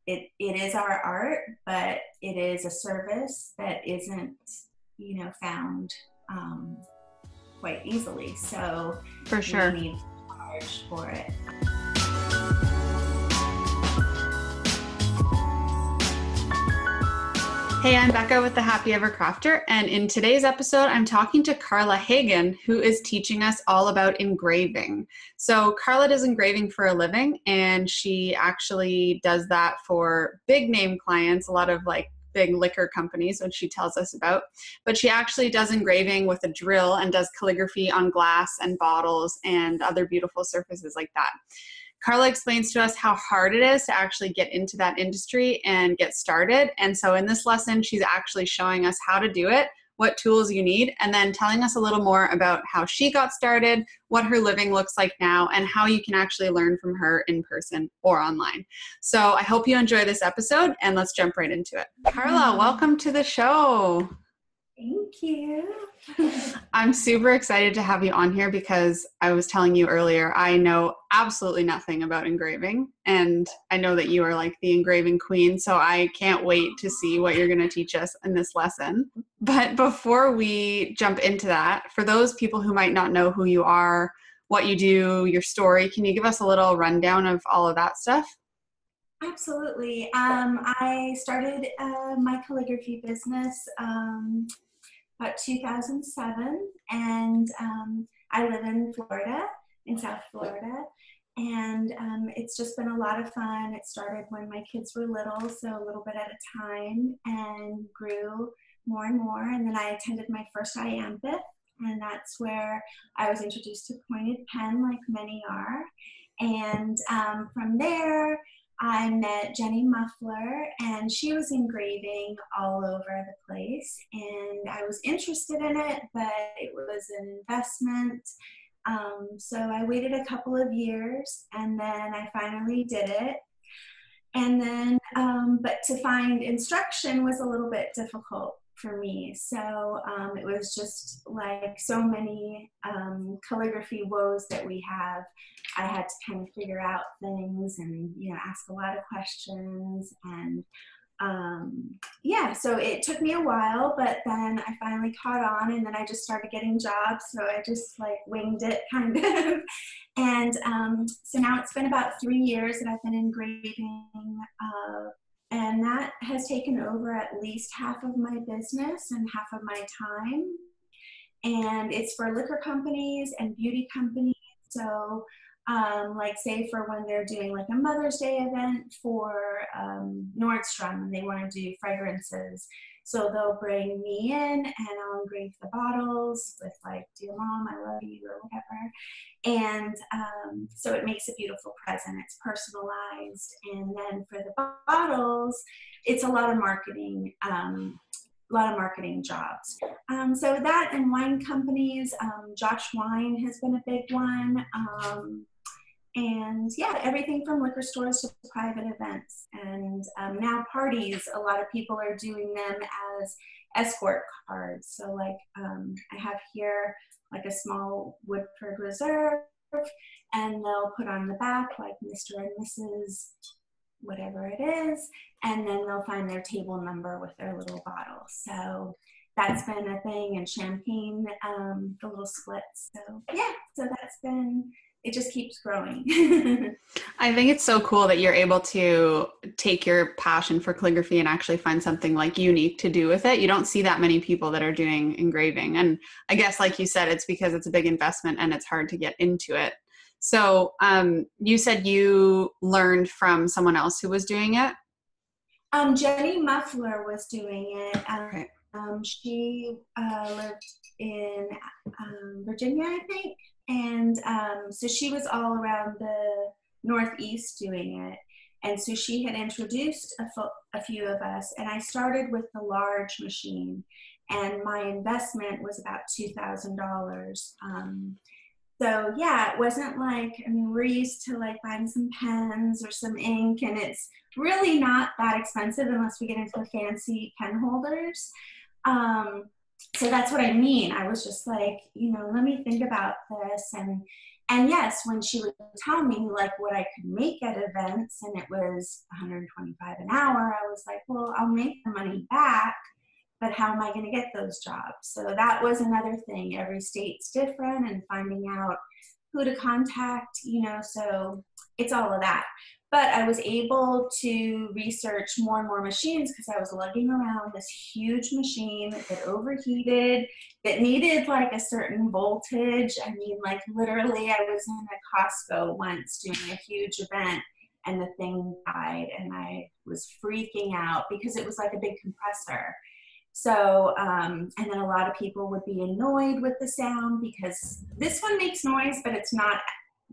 it is our art, but it is a service that isn't, found quite easily. So for sure, we need to charge for it. Hey, I'm Becca with the Happy Ever Crafter, and in today's episode, I'm talking to Carla Hagan, who is teaching us all about engraving. So Carla does engraving for a living, and she actually does that for big name clients, a lot of like big liquor companies, which she tells us about. But she actually does engraving with a drill and does calligraphy on glass and bottles and other beautiful surfaces like that. Carla explains to us how hard it is to actually get into that industry and get started. And so in this lesson, she's actually showing us how to do it, what tools you need, and then telling us a little more about how she got started, what her living looks like now, and how you can actually learn from her in person or online. So I hope you enjoy this episode, and let's jump right into it. Carla, welcome to the show. Thank you. I'm super excited to have you on here because I was telling you earlier, I know absolutely nothing about engraving, and I know that you are like the engraving queen, so I can't wait to see what you're going to teach us in this lesson. But before we jump into that, for those people who might not know who you are, what you do, your story, can you give us a little rundown of all of that stuff? Absolutely. I started my calligraphy business about 2007, and I live in Florida, in South Florida, and it's just been a lot of fun. It started when my kids were little, so a little bit at a time, and grew more and more, and then I attended my first IAMPIT, and that's where I was introduced to pointed pen, like many are, and from there, I met Jenny Muffler, and she was engraving all over the place, and I was interested in it, but it was an investment. So I waited a couple of years, and then I finally did it. And then, but to find instruction was a little bit difficult for me. So it was just like so many calligraphy woes that we have. I had to kind of figure out things and, ask a lot of questions. And yeah, so it took me a while, but then I finally caught on, and then I just started getting jobs. So I just like winged it kind of. And so now it's been about 3 years that I've been engraving, and that has taken over at least half of my business and half of my time. And it's for liquor companies and beauty companies. So like say for when they're doing like a Mother's Day event for Nordstrom, and they want to do fragrances. So they'll bring me in, and I'll engrave the bottles with like, "Dear Mom, I love you," or whatever. And so it makes a beautiful present. It's personalized. And then for the bottles, it's a lot of marketing jobs. So that and wine companies, Josh Wine has been a big one. And yeah, everything from liquor stores to private events. And now parties, a lot of people are doing them as escort cards. So like I have here like a small Woodford Reserve, and they'll put on the back like Mr. and Mrs. whatever it is, and then they'll find their table number with their little bottle. So that's been a thing, and champagne, the little splits. So yeah, so that's been, it just keeps growing. I think it's so cool that you're able to take your passion for calligraphy and actually find something like unique to do with it. You don't see that many people that are doing engraving. And I guess, like you said, it's because it's a big investment and it's hard to get into it. So you said you learned from someone else who was doing it? Jenny Muffler was doing it. Right. She lived in Virginia, I think. And so she was all around the Northeast doing it. And so she had introduced a few of us. And I started with the large machine. And my investment was about $2,000. So yeah, it wasn't like, I mean, we're used to like buying some pens or some ink, and it's really not that expensive unless we get into the fancy pen holders. So that's what I mean. I was just like, let me think about this. And And yes, when she would tell me like what I could make at events and it was $125 an hour, I was like, well, I'll make the money back, but how am I going to get those jobs? So that was another thing. Every state's different, and finding out who to contact, so it's all of that. But I was able to research more and more machines because I was lugging around this huge machine that overheated, that needed like a certain voltage. I mean, like literally I was in a Costco once doing a huge event and the thing died, and I was freaking out because it was like a big compressor. So, and then a lot of people would be annoyed with the sound because this one makes noise, but it's not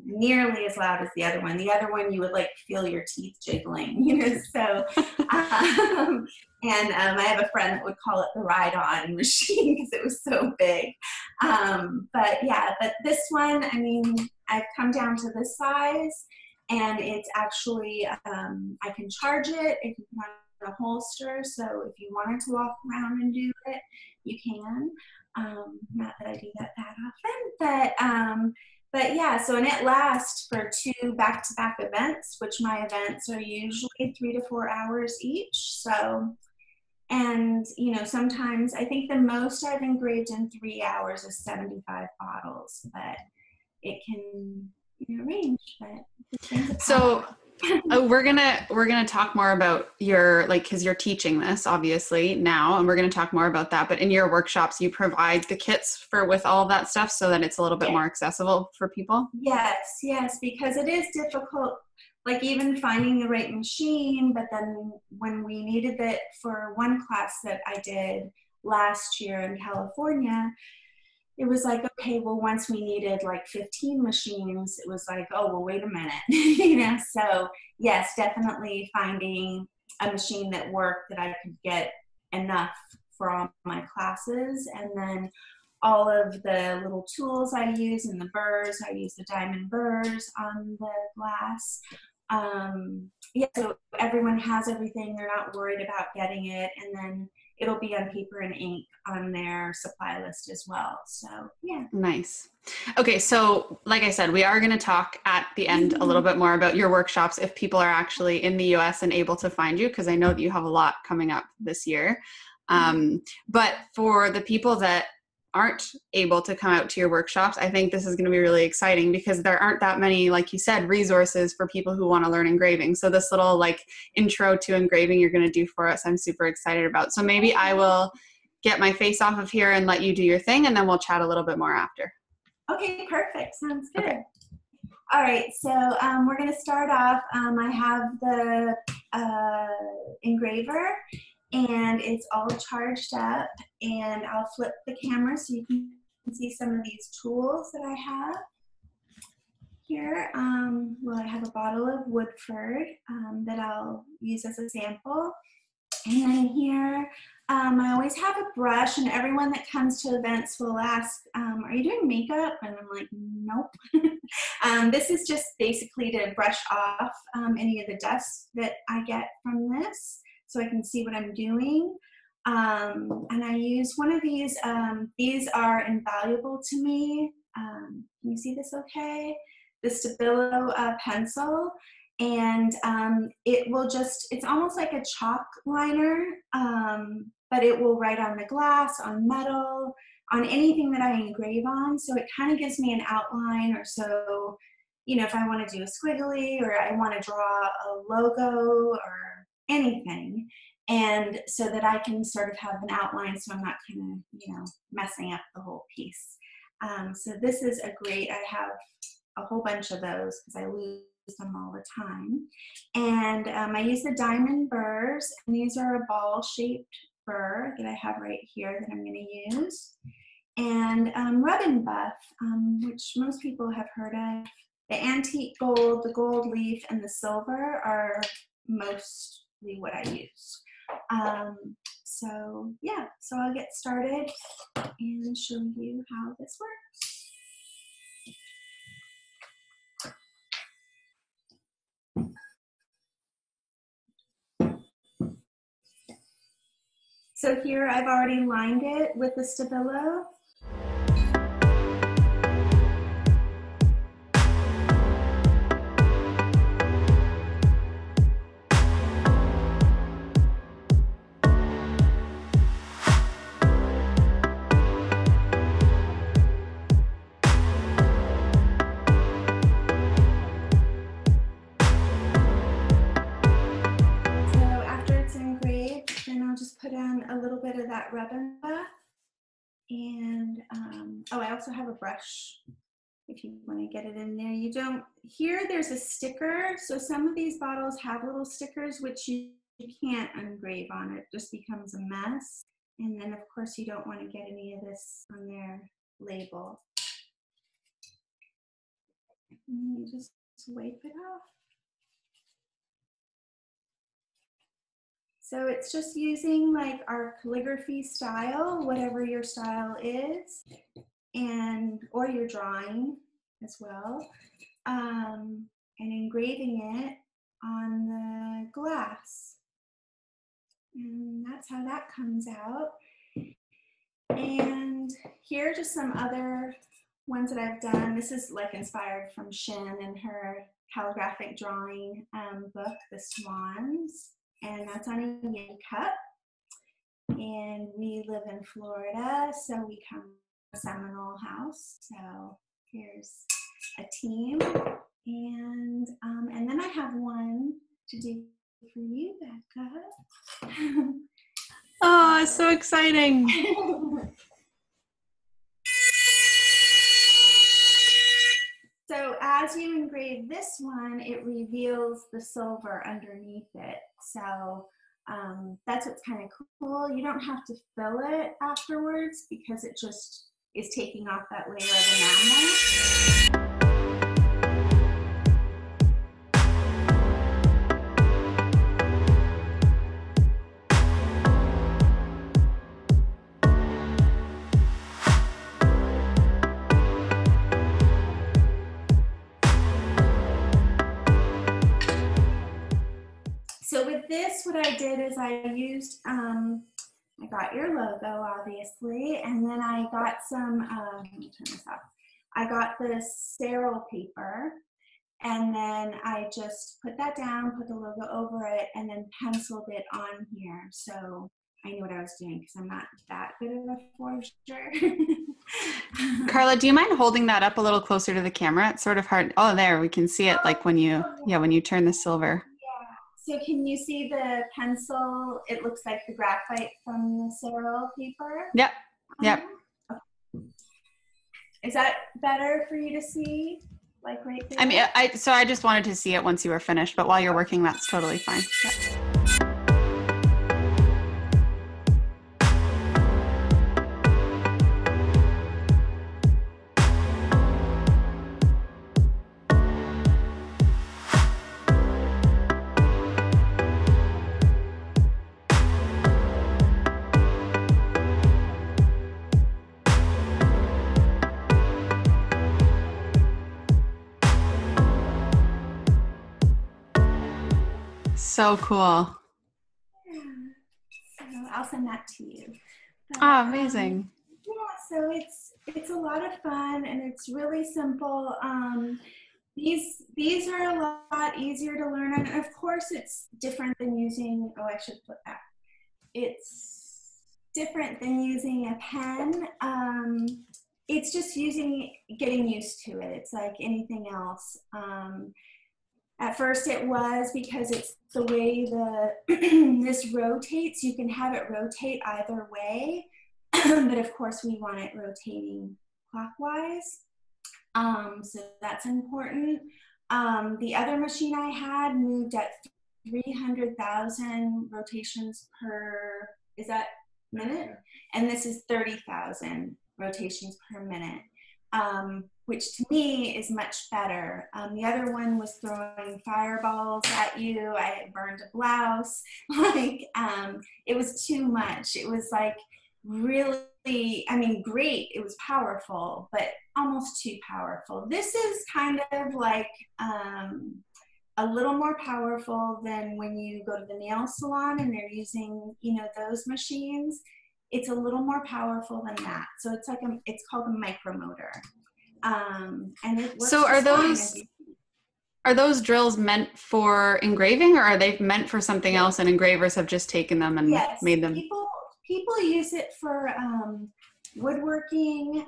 nearly as loud as the other one. The other one, you would like feel your teeth jiggling, so, and I have a friend that would call it the ride-on machine because it was so big. But yeah, but this one, I mean, I've come down to this size, and it's actually, I can charge it. It can put on a holster, so if you wanted to walk around and do it, you can. Not that I do that often, but yeah, so, and it lasts for 2 back-to-back events, which my events are usually 3 to 4 hours each. So, and sometimes I think the most I've engraved in 3 hours is 75 bottles, but it can range. But so we're gonna talk more about your, like, because you're teaching this obviously now, and we're gonna talk more about that. But in your workshops, you provide the kits with all of that stuff so that it's a little bit more accessible for people. Yes, because it is difficult, like even finding the right machine. But then when we needed it for one class that I did last year in California, it was like, okay, well, once we needed like 15 machines, it was like, oh, well, wait a minute, So yes, definitely finding a machine that worked, that I could get enough for all my classes. And then all of the little tools I use, and the burrs, I use the diamond burrs on the glass. Yeah, so everyone has everything. They're not worried about getting it. And then it'll be on paper and ink on their supply list as well. So yeah. Nice. Okay. So like I said, we are going to talk at the end a little bit more about your workshops if people are actually in the US and able to find you, because I know that you have a lot coming up this year. But for the people that aren't able to come out to your workshops, I think this is going to be really exciting because there aren't that many, like you said, resources for people who want to learn engraving. So this little like intro to engraving you're going to do for us, I'm super excited about. So maybe I will get my face off of here and let you do your thing, and then we'll chat a little bit more after. Okay, perfect. Sounds good. Okay. All right, so we're going to start off. I have the engraver, and it's all charged up, and I'll flip the camera so you can see some of these tools that I have here. Well, I have a bottle of Woodford that I'll use as a sample. And then here, I always have a brush, and everyone that comes to events will ask, are you doing makeup? And I'm like, nope. This is just basically to brush off any of the dust that I get from this, so I can see what I'm doing. And I use one of these. These are invaluable to me. Can you see this okay? The Stabilo pencil. And it will just, it's almost like a chalk liner, but it will write on the glass, on metal, on anything that I engrave on. So it kind of gives me an outline, or so, if I want to do a squiggly, or I want to draw a logo or anything. And so that I can sort of have an outline, so I'm not kind of, messing up the whole piece. So this is a great, I have a whole bunch of those because I lose them all the time. And I use the diamond burrs, and these are a ball shaped burr that I have right here that I'm going to use. And rub and buff, which most people have heard of. The antique gold, the gold leaf, and the silver are mostly what I use. So yeah, so I'll get started and show you how this works. So here I've already lined it with the Stabilo. on a little bit of that rub-and buff. And, oh, I also have a brush if you want to get it in there. You don't, here there's a sticker. So some of these bottles have little stickers, which you can't engrave on. It just becomes a mess. And then of course you don't want to get any of this on their label. And you just wipe it off. So it's just using like our calligraphy style, whatever your style is, and or your drawing as well, and engraving it on the glass. And that's how that comes out. And here are just some other ones that I've done. This is like inspired from Shin and her calligraphic drawing book, The Swans. And that's on a Yeti cup. And we live in Florida, so we come from a Seminole house. So here's a team. And then I have one to do for you, Becca. Oh, it's so exciting. So as you engrave this one, it reveals the silver underneath it. So that's what's kind of cool. You don't have to fill it afterwards because it just is taking off that layer of enamel. So with this, what I did is I used, I got your logo, obviously, and then I got some, let me turn this off. I got this Cerl paper, and then I just put that down, put the logo over it, and then penciled it on here. So I knew what I was doing because I'm not that good of a forger. Carla, do you mind holding that up a little closer to the camera? It's sort of hard. Oh, there, we can see it like when you, yeah, when you turn the silver. So can you see the pencil? It looks like the graphite from the Cerl paper. Yep, yep. Okay. Is that better for you to see? Like right there? I mean, so I just wanted to see it once you were finished, but while you're working, that's totally fine. Yep. So cool. Yeah. So I'll send that to you. But, oh, amazing. Yeah, so it's a lot of fun and it's really simple. These are a lot easier to learn, and of course it's different than using, oh, I should put that. It's different than using a pen. It's just getting used to it. It's like anything else. At first it was because it's the way this rotates. You can have it rotate either way, but of course we want it rotating clockwise. So that's important. The other machine I had moved at 300,000 rotations per, is that minute? And this is 30,000 rotations per minute. Which to me is much better. The other one was throwing fireballs at you. I had burned a blouse. Like, it was too much. It was like really, I mean, great. It was powerful, but almost too powerful. This is kind of like a little more powerful than when you go to the nail salon and they're using, you know, those machines. It's a little more powerful than that. So it's like it's called a micromotor. And it works. So are those drills meant for engraving, or are they meant for something else and engravers have just taken them and made them? People use it for woodworking.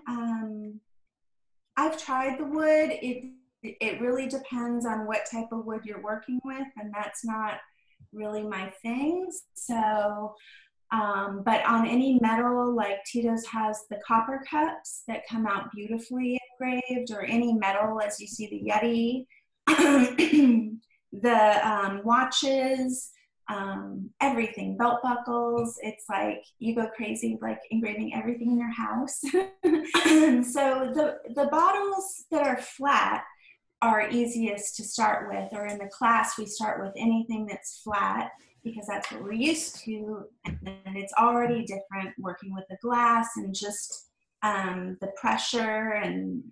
I've tried the wood. It really depends on what type of wood you're working with, and that's not really my thing. So But on any metal, like Tito's has the copper cups that come out beautifully engraved, or any metal, as you see the Yeti, the watches, everything, belt buckles. It's like you go crazy, like engraving everything in your house. So the bottles that are flat are easiest to start with, or in the class we start with anything that's flat because that's what we're used to, and it's already different working with the glass and just the pressure and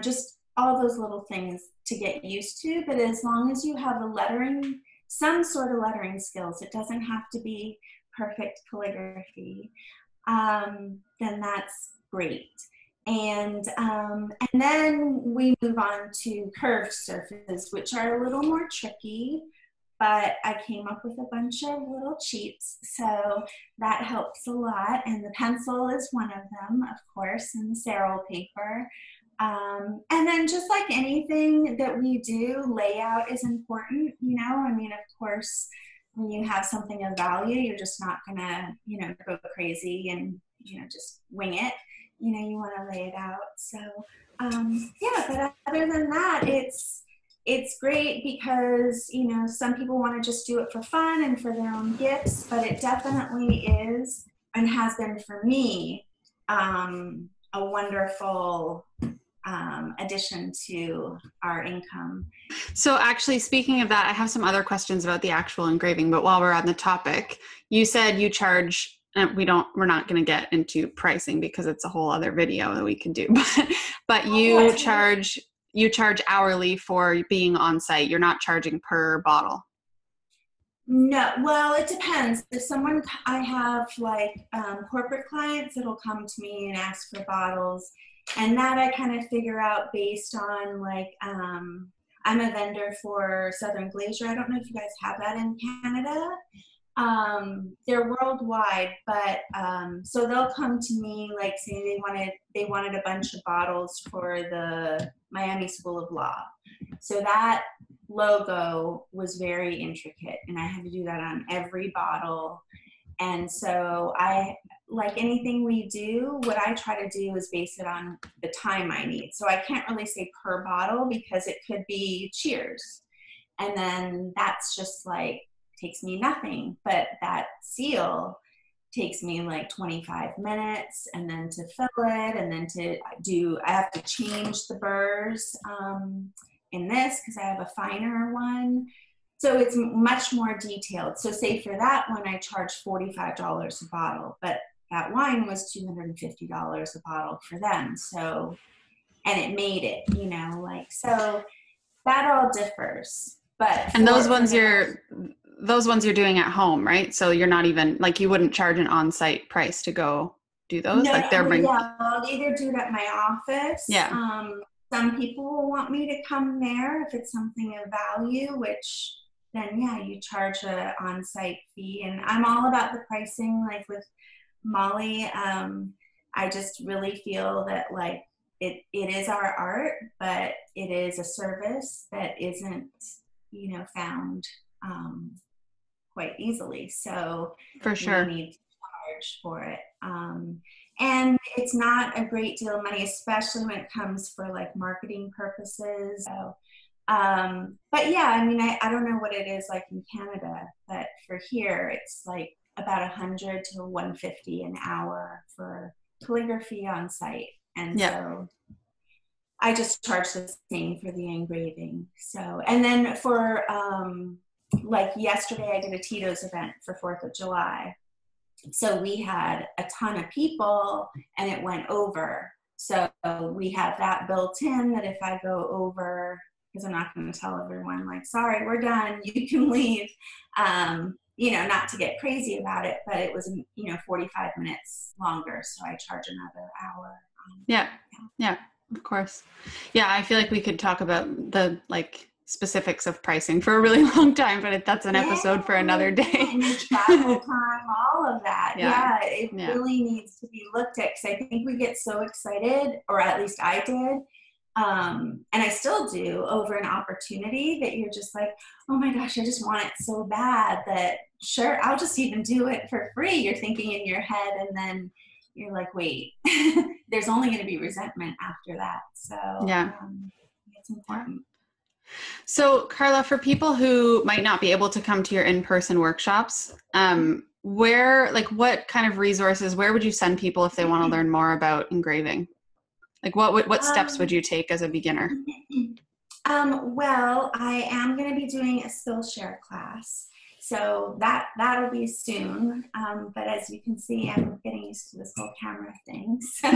just all those little things to get used to. But as long as you have the lettering, some sort of lettering skills, it doesn't have to be perfect calligraphy, then that's great. And then we move on to curved surfaces, which are a little more tricky, but I came up with a bunch of little cheats, so that helps a lot. And the pencil is one of them, of course, and the Cerol paper. And then just like anything that we do, layout is important, I mean, of course, when you have something of value, you're just not gonna, go crazy and, just wing it. You want to lay it out. So, yeah, but other than that, it's great because, some people want to just do it for fun and for their own gifts, but it definitely is and has been for me a wonderful addition to our income. So actually, speaking of that, I have some other questions about the actual engraving, but while we're on the topic, you said you charge, and we're not going to get into pricing because it's a whole other video that we can do, but you charge hourly for being on site. You're not charging per bottle. No, well, it depends. If I have like corporate clients that'll come to me and ask for bottles, and that I kind of figure out based on like, I'm a vendor for Southern Glacier. I don't know if you guys have that in Canada. They're worldwide, but so they'll come to me, like say they wanted a bunch of bottles for the Miami School of Law. So that logo was very intricate, and I had to do that on every bottle. And so like anything we do, what I try to do is base it on the time I need. So I can't really say per bottle because it could be cheers. And then that's just like, takes me nothing, but that seal takes me like 25 minutes, and then to fill it, and then I have to change the burrs in this because I have a finer one. So it's much more detailed. So say for that one, I charged $45 a bottle, but that wine was $250 a bottle for them. So, and it made it, so that all differs. And those ones you're doing at home, right? So you're not even like, you wouldn't charge an on-site price to go do those. No, like I'll either do it at my office. Yeah. Some people will want me to come there if it's something of value, which then you charge a on-site fee. And I'm all about the pricing. Like with Molly, I just really feel that like it is our art, but it is a service that isn't found quite easily. So for sure, we need to charge for it. And it's not a great deal of money, especially when it comes for like marketing purposes. So, but yeah, I mean, I don't know what it is like in Canada, but for here, it's like about $100 to $150 an hour for calligraphy on site. And so I just charge the same for the engraving. So, and then for, like yesterday I did a Tito's event for 4th of July. So we had a ton of people and it went over. So we have that built in that if I go over, because I'm not going to tell everyone like, sorry, we're done, you can leave, not to get crazy about it, but it was, 45 minutes longer. So I charge another hour. Yeah, of course. Yeah, I feel like we could talk about the like specifics of pricing for a really long time, but that's an episode for another day. And the travel time, all of that. It really needs to be looked at, because I think we get so excited, or at least I did, And I still do, over an opportunity that you're just like, oh my gosh, I just want it so bad that sure, I'll just even do it for free. You're thinking in your head, and then you're like, wait, there's only going to be resentment after that. So Yeah. it's important. So Carla, for people who might not be able to come to your in-person workshops, what kind of resources, where would you send people if they want to learn more about engraving? Like what steps would you take as a beginner? Well, I am going to be doing a Skillshare class. So that'll be soon. But as you can see, I'm getting used to this whole camera thing. So,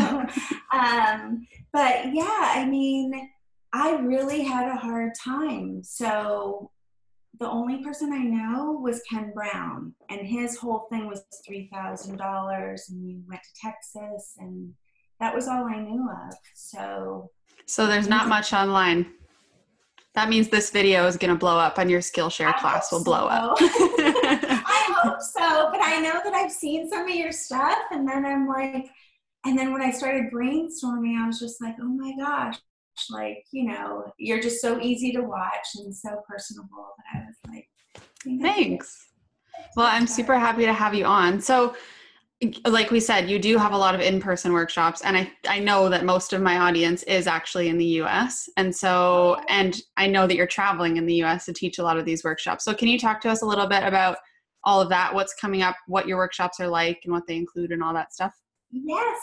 but yeah, I mean, I really had a hard time. So the only person I know was Ken Brown, and his whole thing was $3,000, and you went to Texas, and that was all I knew of. So there's not much online. That means this video is going to blow up, and your Skillshare class will blow up. I hope so, but I know that I've seen some of your stuff, and then I'm like, and then when I started brainstorming, I was just like, oh my gosh, like, you're just so easy to watch and so personable that I was like, thanks. Well, I'm super happy to have you on. So like we said, you do have a lot of in-person workshops, and I know that most of my audience is actually in the US. And I know that you're traveling in the US to teach a lot of these workshops. So can you talk to us a little bit about all of that, what's coming up, what your workshops are like and what they include and all that stuff? Yes.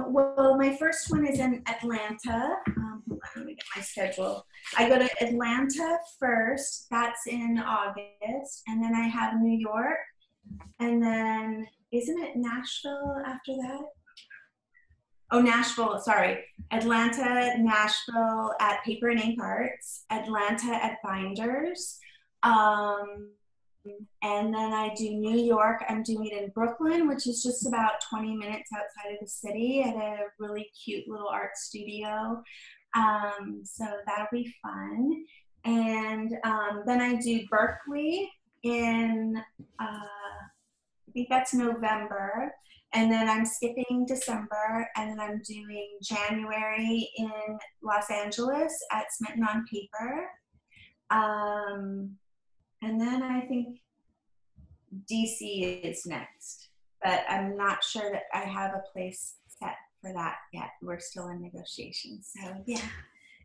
Well, my first one is in Atlanta. Let me get my schedule. I go to Atlanta first. That's in August. And then I have New York. And then, isn't it Nashville after that? Oh, Nashville, sorry. Atlanta, Nashville at Paper and Ink Arts. Atlanta at Binders. And then I do New York. I'm doing it in Brooklyn, which is just about 20 minutes outside of the city at a really cute little art studio. So that'll be fun. And then I do Berkeley in, I think that's November. And then I'm skipping December. And then I'm doing January in Los Angeles at Smitten on Paper. And then I think DC is next, but I'm not sure that I have a place set for that yet. We're still in negotiations, so yeah.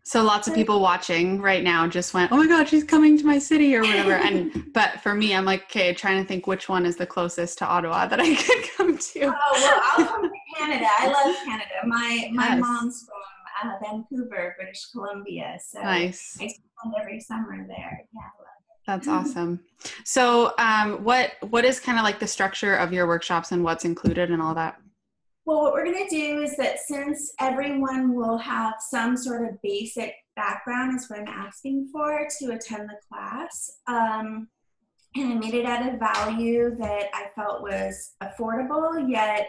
So lots of people watching right now just went, oh my God, she's coming to my city or whatever. But for me, I'm like, okay, trying to think which one is the closest to Ottawa that I could come to. Oh, well, I'll come to Canada. I love Canada. My mom's from Vancouver, British Columbia, so nice. I spend every summer there. Yeah, I love it. That's awesome. So what is kind of like the structure of your workshops and what's included and all that? Well, what we're going to do is that since everyone will have some sort of basic background is what I'm asking for to attend the class, and I made it at a value that I felt was affordable yet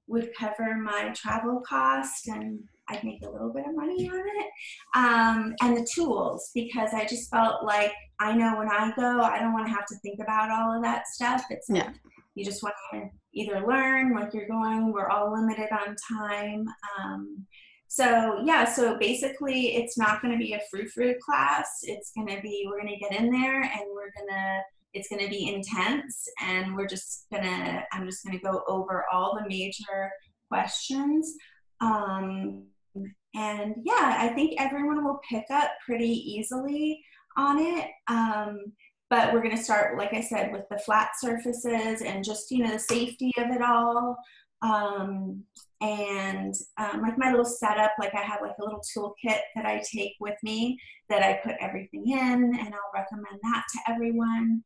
would cover my travel cost, and I'd make a little bit of money on it, and the tools, because I just felt like I know when I go, I don't want to have to think about all of that stuff. It's like, you just want to either learn, like you're going, we're all limited on time. So basically it's not going to be a frou-frou class. It's going to be, we're going to get in there and it's going to be intense, and I'm just going to go over all the major questions. And yeah, I think everyone will pick up pretty easily on it. But we're going to start, like I said, with the flat surfaces and just, the safety of it all. Like my little setup, like I have like a little toolkit that I take with me that I put everything in, and I'll recommend that to everyone.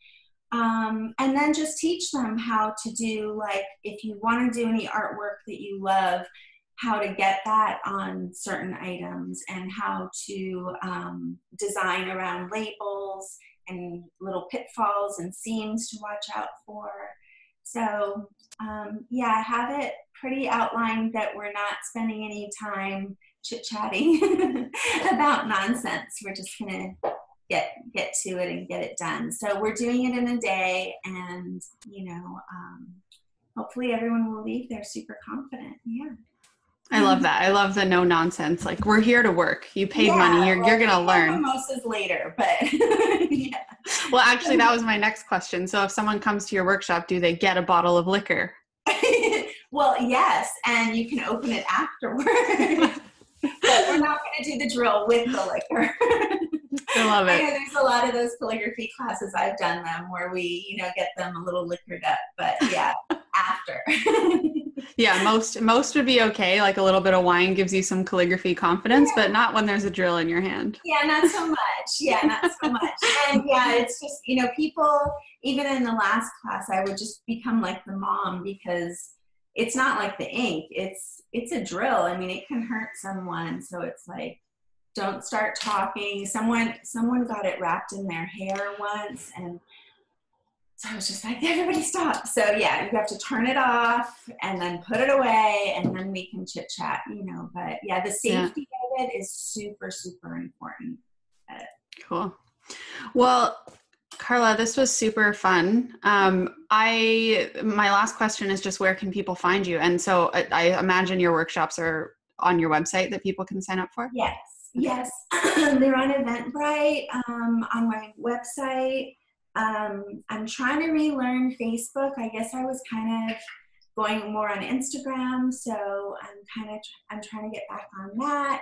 And then just teach them how to do, like, if you want to do any artwork that you love, how to get that on certain items, and how to design around labels and little pitfalls and seams to watch out for. So yeah, I have it pretty outlined that we're not spending any time chit-chatting about nonsense. We're just gonna get to it and get it done. So we're doing it in a day, and hopefully everyone will leave there super confident. Yeah. I love that. I love the no nonsense. Like, we're here to work. You paid money. Yeah, You're going to learn. Mimosas later, but yeah. Well, actually, that was my next question. So if someone comes to your workshop, do they get a bottle of liquor? Well, yes, and you can open it afterwards. But we're not going to do the drill with the liquor. I love it. I know there's a lot of those calligraphy classes. I've done them where we, get them a little liquored up, but yeah, after. Yeah, most would be okay. Like a little bit of wine gives you some calligraphy confidence, but not when there's a drill in your hand. Yeah, not so much. Yeah, not so much. And yeah, it's just, people, even in the last class, I would just become like the mom because it's not like the ink. It's a drill. I mean, it can hurt someone. So it's like, don't start talking. Someone got it wrapped in their hair once, and so I was just like, everybody stop. So yeah, you have to turn it off and then put it away, and then we can chit chat, but yeah, the safety of it is super, super important. Cool. Well, Carla, this was super fun. My last question is just, where can people find you? And so I imagine your workshops are on your website that people can sign up for? Yes. Yes. They're on Eventbrite, on my website. I'm trying to relearn Facebook. I guess I was kind of going more on Instagram, so I'm trying to get back on that.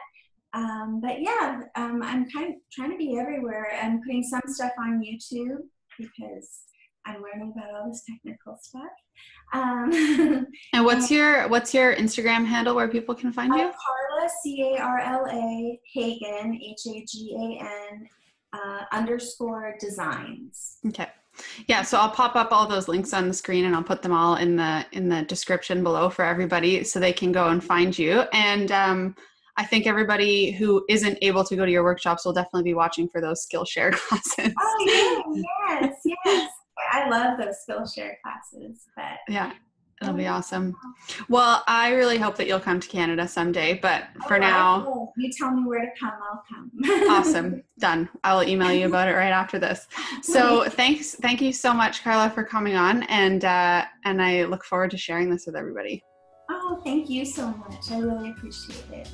But yeah, I'm kind of trying to be everywhere. I'm putting some stuff on YouTube because I'm learning about all this technical stuff. And what's your Instagram handle where people can find you? Carla, Carla, Hagan, Hagan, _designs. Okay. Yeah. So I'll pop up all those links on the screen, and I'll put them all in the description below for everybody so they can go and find you. And I think everybody who isn't able to go to your workshops will definitely be watching for those Skillshare classes. Oh yeah, yes. I love those Skillshare classes. But yeah, it'll be awesome. Well, I really hope that you'll come to Canada someday, but for now, you tell me where to come, I'll come. Awesome. Done. I'll email you about it right after this. So thank you so much, Carla, for coming on, and I look forward to sharing this with everybody. Oh, thank you so much. I really appreciate it.